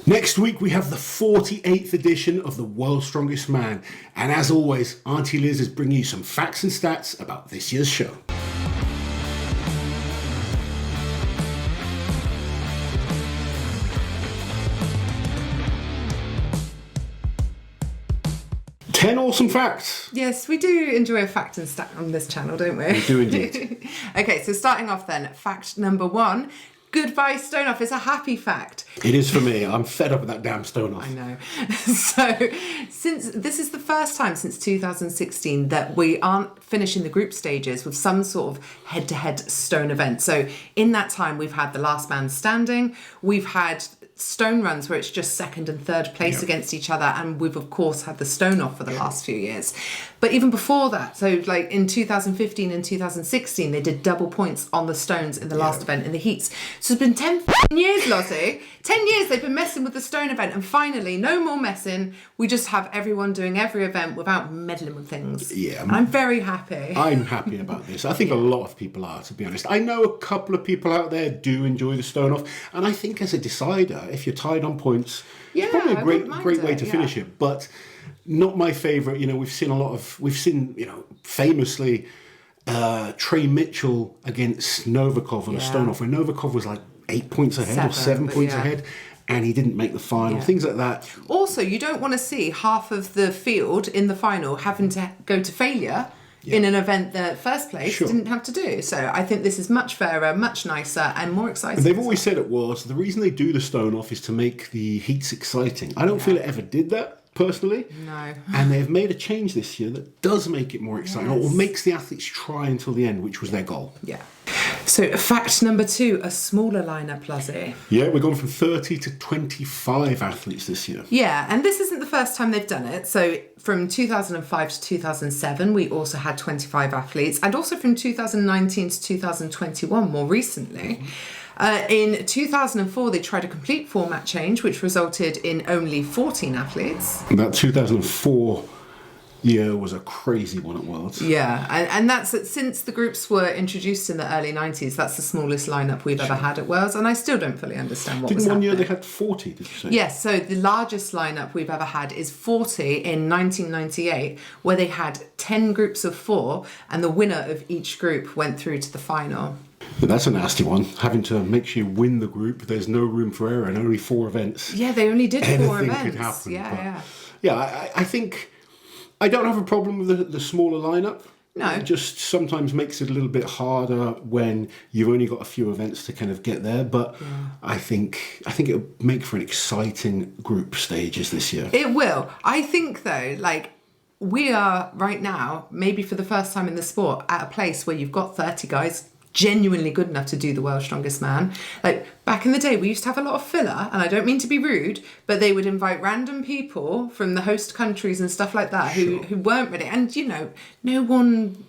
Next week we have the 48th edition of the World's Strongest Man. And as always, Auntie Liz is bringing you some facts and stats about this year's show. Ten awesome facts. Yes, we do enjoy a fact and stat on this channel, don't we? We do indeed. Okay, so starting off then, fact number 1. Goodbye stone off is a happy fact. It is for me. I'm fed up with that damn stone off. I know. So, since this is the first time since 2016 that we aren't finishing the group stages with some sort of head-to-head stone event. So, in that time, we've had the last man standing. We've had stone runs where it's just second and third place against each other, and we've of course had the stone off for the last few years. But even before that, so like in 2015 and 2016 they did double points on the stones in the last event in the heats. So it's been 10 years, Lottie. 10 years they've been messing with the stone event, and finally no more messing. We just have everyone doing every event without meddling with things. And I'm very happy. I'm happy about this. I think a lot of people are, to be honest. I know a couple of people out there do enjoy the stone off, and I think as a decider, if you're tied on points, it's probably a great way to finish it. But not my favourite. You know, we've seen famously Trey Mitchell against Novikov on a stone off, where Novikov was like 8 points ahead or 7 points ahead, and he didn't make the final. Things like that. Also, you don't want to see half of the field in the final having to go to failure in an event that first place didn't have to do. So I think this is much fairer, much nicer, and more exciting. They've always said it was. The reason they do the stone off is to make the heats exciting. I don't feel it ever did that, personally. No. And they've made a change this year that does make it more exciting, or makes the athletes try until the end, which was their goal. Yeah. So fact number 2, a smaller lineup, Lozzie. Yeah, we're going from 30 to 25 athletes this year. Yeah, and this isn't the first time they've done it. So from 2005 to 2007, we also had 25 athletes, and also from 2019 to 2021, more recently. In 2004, they tried a complete format change, which resulted in only 14 athletes. That 2004 year was a crazy one at Worlds. Yeah, and that's since the groups were introduced in the early 90s, that's the smallest lineup we've ever had at Worlds, and I still don't fully understand what was happening. Didn't one year they had 40, did you say? Yes, so the largest lineup we've ever had is 40 in 1998, where they had 10 groups of 4, and the winner of each group went through to the final. But that's a nasty one, having to make sure you win the group. There's no room for error, and only 4 events. Yeah, they only did 4 events. Anything could happen. Yeah. I think I don't have a problem with the smaller lineup. No. It just sometimes makes it a little bit harder when you've only got a few events to kind of get there. But I think it'll make for an exciting group stages this year. It will. I think though, like, we are right now, maybe for the first time in the sport, at a place where you've got 30 guys genuinely good enough to do the World's Strongest Man. Like, back in the day, we used to have a lot of filler, and I don't mean to be rude, but they would invite random people from the host countries and stuff like that who weren't ready. And, no one,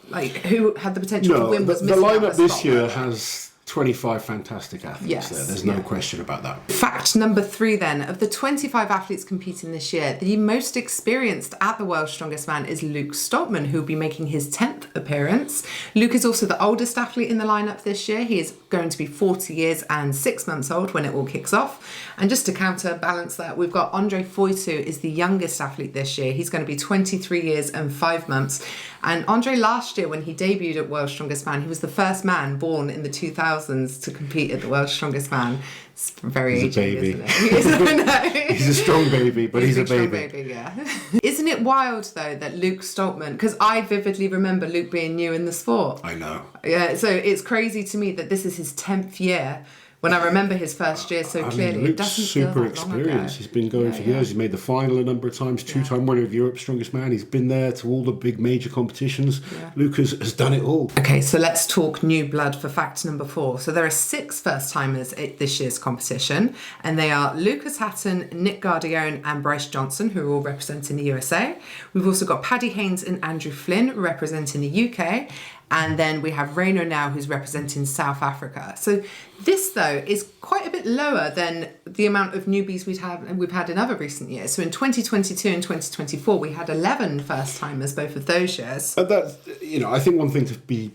like, who had the potential to win was missing out. The lineup this year has 25 fantastic athletes there. There's no question about that. Fact number 3 then, of the 25 athletes competing this year, the most experienced at the World's Strongest Man is Luke Stoltman, who will be making his 10th appearance. Luke is also the oldest athlete in the lineup this year. He is going to be 40 years and 6 months old when it all kicks off. And just to counterbalance that, we've got Andre Foitu is the youngest athlete this year. He's going to be 23 years and 5 months. And Andre last year, when he debuted at World's Strongest Man, he was the first man born in the 2000s to compete at the World's Strongest Man. It's very aging, isn't it? He's a strong baby, but he's a baby. Isn't it wild, though, that Luke Stoltman, because I vividly remember Luke being new in the sport. I know. Yeah, so it's crazy to me that this is his 10th year. When I remember his first year so clearly, Luke's it doesn't super feel that experienced. Long ago. He's been going for years. He's made the final a number of times, 2-time winner of Europe's Strongest Man. He's been there to all the big major competitions. Luke has done it all. Okay, so let's talk new blood for fact number 4. So there are 6 first-timers at this year's competition, and they are Lucas Hatton, Nick Gardione and Bryce Johnson, who are all representing the USA. We've also got Paddy Haynes and Andrew Flynn representing the UK. And then we have Rainer now, who's representing South Africa. So this, though, is quite a bit lower than the amount of newbies we've had in other recent years. So in 2022 and 2024, we had 11 first-timers both of those years. I think one thing to be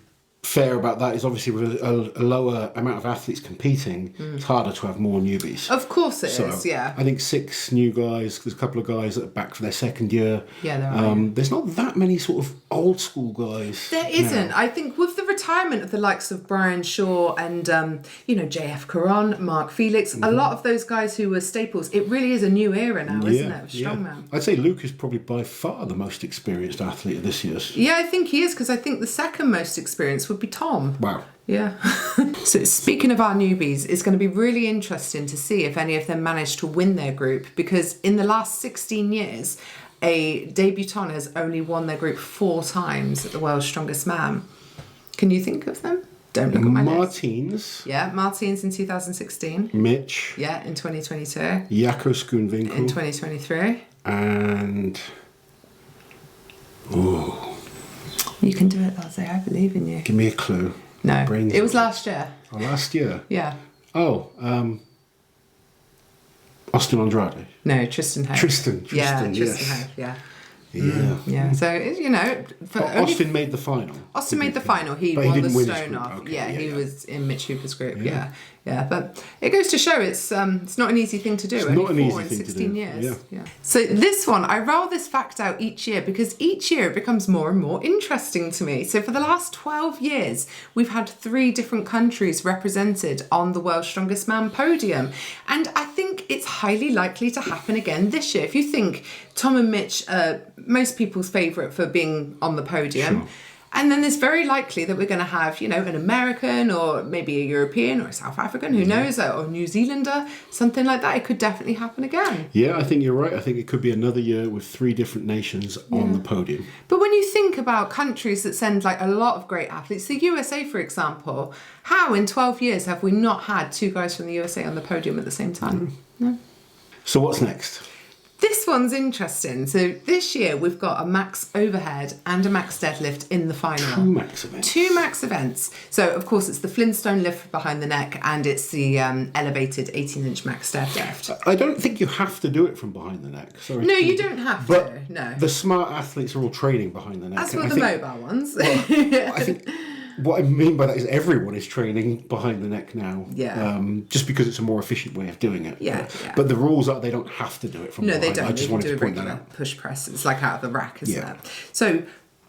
fair about that is obviously with a lower amount of athletes competing, it's harder to have more newbies. Of course it is, yeah. I think 6 new guys, there's a couple of guys that are back for their second year. Yeah, there are. There's not that many sort of old school guys. There isn't. I think with the retirement of the likes of Brian Shaw and, JF Caron, Mark Felix, a lot of those guys who were staples, it really is a new era now, isn't it? Strongman. I'd say Luke is probably by far the most experienced athlete of this year's. Yeah, I think he is, because I think the second most experienced would be Tom. Wow. Yeah. So speaking of our newbies, it's going to be really interesting to see if any of them manage to win their group, because in the last 16 years, a debutant has only won their group 4 times at the World's Strongest Man. Can you think of them? Don't look at my list. Martins. Yeah, Martins in 2016. Mitch. Yeah, in 2022. Jaco Schoenwinkel. In 2023. And... Ooh. You can do it, Lozzie. I believe in you. Give me a clue. No, it was last year. Oh, last year? Yeah. Oh, Austin Andrade. No, Tristan Hay. Tristan, Tristan yes. Hay, yeah. Yeah. Yeah. So, Austin made the final. Austin made the final. He won the stone off. Okay. He was in Mitch Hooper's group. Yeah. But it goes to show it's not an easy thing to do. It's only not an easy thing 16 to do. years. Yeah. So this one, I roll this fact out each year because each year it becomes more and more interesting to me. So for the last 12 years, we've had 3 different countries represented on the World's Strongest Man podium. And I think it's highly likely to happen again this year. If you think Tom and Mitch are most people's favourite for being on the podium. Sure. And then it's very likely that we're going to have, an American or maybe a European or a South African, who knows, or New Zealander, something like that. It could definitely happen again. Yeah, I think you're right. I think it could be another year with 3 different nations on the podium. But when you think about countries that send like a lot of great athletes, the USA, for example, how in 12 years have we not had 2 guys from the USA on the podium at the same time? No. So what's next? This one's interesting. So this year we've got a max overhead and a max deadlift in the final. 2 max events. 2 max events. So of course it's the Flintstone lift behind the neck and it's the elevated 18-inch max deadlift. I don't think you have to do it from behind the neck. Sorry. No, you don't have to. No. The smart athletes are all training behind the neck. That's what the mobile ones. Well, I think what I mean by that is everyone is training behind the neck now. Yeah. Just because it's a more efficient way of doing it. Yeah. But the rules are they don't have to do it from behind. No, they don't. I just wanted to point that out. Push press. It's like out of the rack, isn't it? So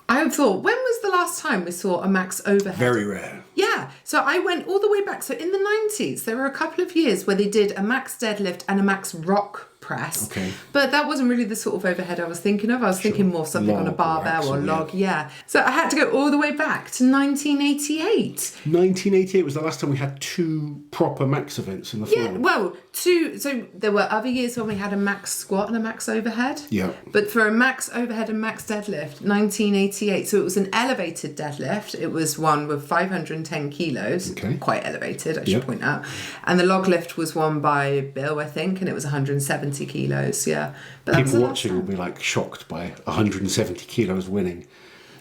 I thought, when was the last time we saw a max overhead? Very rare. Yeah. So I went all the way back. So in the 90s, there were a couple of years where they did a max deadlift and a max rock press. Okay. But that wasn't really the sort of overhead I was thinking of. I was thinking more something on a barbell or log. Yeah. So I had to go all the way back to 1988. 1988 was the last time we had 2 proper max events in the final. Yeah, well, 2. So there were other years when we had a max squat and a max overhead. Yeah. But for a max overhead and max deadlift, 1988. So it was an elevated deadlift. It was one with 510 kilos. Okay. Quite elevated, I should point out. And the log lift was won by Bill, I think, and it was 170 kilos. Yeah. But people watching will be like shocked by 170 kilos winning.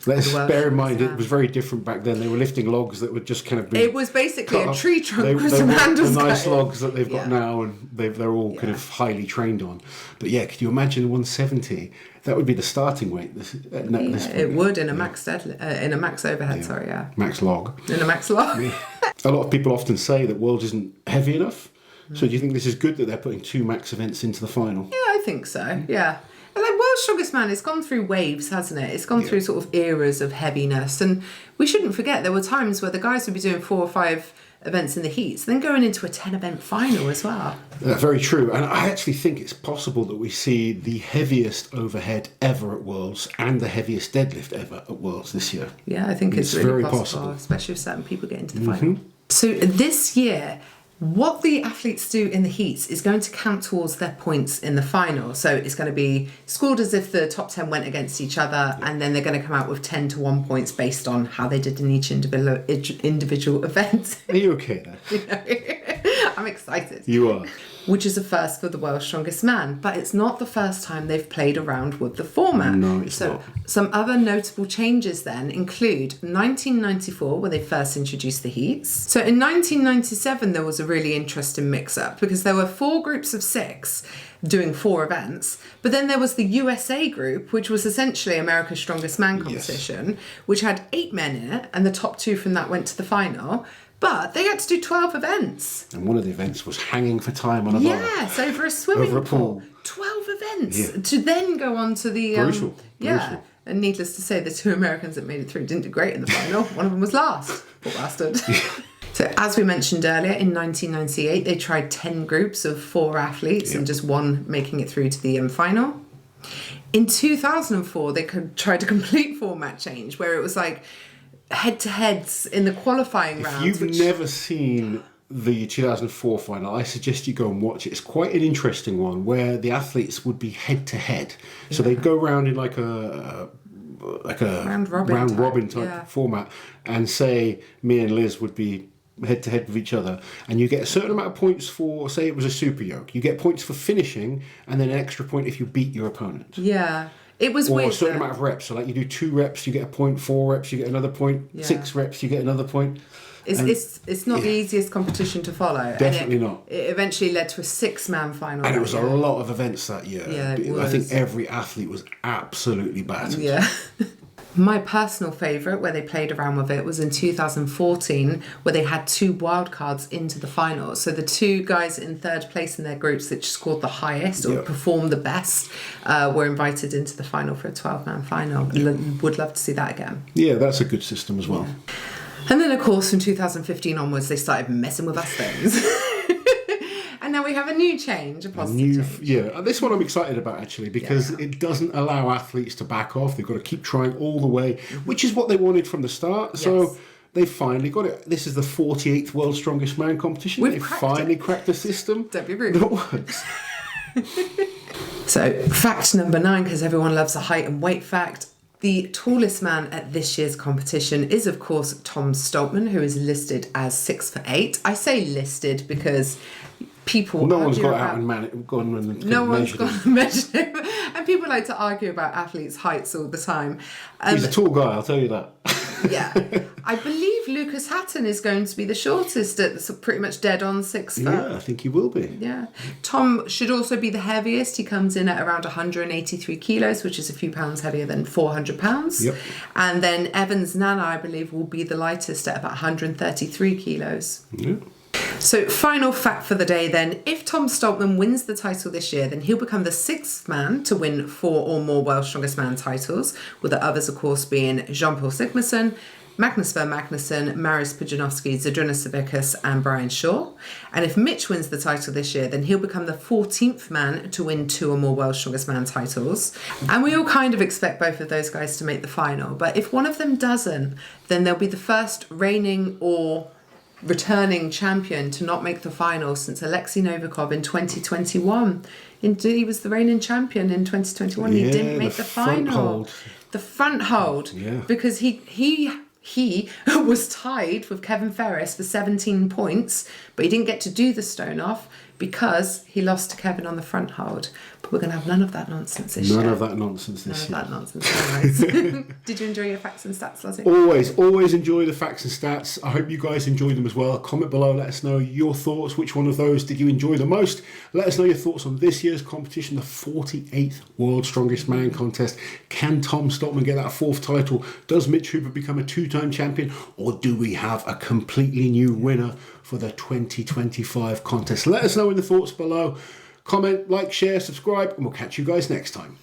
Let's bear in mind it was very different back then. They were lifting logs that would just kind of be... It was basically a tree trunk they with some handles. The nice logs that they've got now, and they're all kind of highly trained on. But yeah, could you imagine 170? That would be the starting weight. It would in a max deadlift, in a max overhead. Sorry, max log. In a max log. A lot of people often say that World isn't heavy enough. So do you think this is good that they're putting 2 max events into the final? Yeah, I think so. Yeah. And like World's Strongest Man, it's gone through waves, hasn't it? It's gone through sort of eras of heaviness. And we shouldn't forget there were times where the guys would be doing 4 or 5 events in the heats, then going into a 10-event final as well. Very true. And I actually think it's possible that we see the heaviest overhead ever at Worlds and the heaviest deadlift ever at Worlds this year. Yeah, I think it's really possible, especially if certain people get into the final. So this year, what the athletes do in the heats is going to count towards their points in the final. So it's going to be scored as if the top 10 went against each other, and then they're going to come out with 10 to 1 points based on how they did in each individual event. Are you okay there? I'm excited. You are. which is a first for the World's Strongest Man. But it's not the first time they've played around with the format. No, it's not. Some other notable changes then include 1994, where they first introduced the heats. So in 1997, there was a really interesting mix-up because there were 4 groups of 6 doing 4 events, but then there was the USA group, which was essentially America's Strongest Man competition, which had 8 men in it, and the top 2 from that went to the final. But they had to do 12 events. And one of the events was hanging for time on a bar. Yes, over a swimming pool. 12 events to then go on to the... Brutal. And needless to say, the 2 Americans that made it through didn't do great in the final. One of them was last. Poor bastard. So as we mentioned earlier, in 1998, they tried 10 groups of 4 athletes and just 1 making it through to the final. In 2004, they tried a complete format change where it was like head-to-heads in the qualifying round. If you've never seen the 2004 final, I suggest you go and watch it. It's quite an interesting one where the athletes would be head-to-head. So they'd go around in like a round robin type format, and say me and Liz would be head to head with each other, and you get a certain amount of points for, say it was a super yoke, you get points for finishing and then an extra point if you beat your opponent. It was weird. Or a certain amount of reps, so like you do 2 reps you get a point, 4 reps you get another point, 6 reps you get another point. It's not the easiest competition to follow. Definitely not. It eventually led to a 6-man final. And it was a lot of events that year. I think every athlete was absolutely battered. My personal favourite, where they played around with it, was in 2014, where they had 2 wildcards into the final. So the 2 guys in 3rd place in their groups that scored the highest or performed the best were invited into the final for a 12-man final. Would love to see that again. Yeah, that's a good system as well. And then, of course, from 2015 onwards, they started messing with us things. And now we have a new change, a positive change. Yeah, this one I'm excited about, actually, because it doesn't allow athletes to back off. They've got to keep trying all the way, which is what they wanted from the start. So they finally got it. This is the 48th World's Strongest Man competition. They finally cracked the system that works. So, fact number 9, because everyone loves a height and weight fact. The tallest man at this year's competition is, of course, Tom Stoltman, who is listed as 6'8". I say listed because people... No one's got out and gone and measured him. And people like to argue about athletes' heights all the time. He's a tall guy, I'll tell you that. I believe Lucas Hatton is going to be the shortest at pretty much dead on 6 foot. Yeah, I think he will be. Yeah. Tom should also be the heaviest. He comes in at around 183 kilos, which is a few pounds heavier than 400 pounds. Yep. And then Evans Nana, I believe, will be the lightest at about 133 kilos. Yeah. So, final fact for the day then. If Tom Stoltman wins the title this year, then he'll become the 6th man to win 4 or more World's Strongest Man titles, with the others, of course, being Jean-Paul Sigmarsson, Magnus Ver Magnusson, Marius Pudzianowski, Zydrunas Savickas and Brian Shaw. And if Mitch wins the title this year, then he'll become the 14th man to win 2 or more World's Strongest Man titles. And we all kind of expect both of those guys to make the final. But if one of them doesn't, then they'll be the first reigning or returning champion to not make the final since Alexei Novikov in 2021. Indeed, he was the reigning champion in 2021. He didn't make the final. The front hold. Yeah. Because he was tied with Kevin Ferris for 17 points, but he didn't get to do the stone off because he lost to Kevin on the front hold. But we're going to have none of that nonsense this year. None of that nonsense this year. None of that nonsense, guys. Did you enjoy your facts and stats, Lozzie? Always enjoy the facts and stats. I hope you guys enjoyed them as well. Comment below, let us know your thoughts. Which one of those did you enjoy the most? Let us know your thoughts on this year's competition, the 48th World's Strongest Man contest. Can Tom Stoltman get that 4th title? Does Mitch Hooper become a 2-time champion? Or do we have a completely new winner for the 2025 contest? Let us know in the thoughts below. Comment, like, share, subscribe, and we'll catch you guys next time.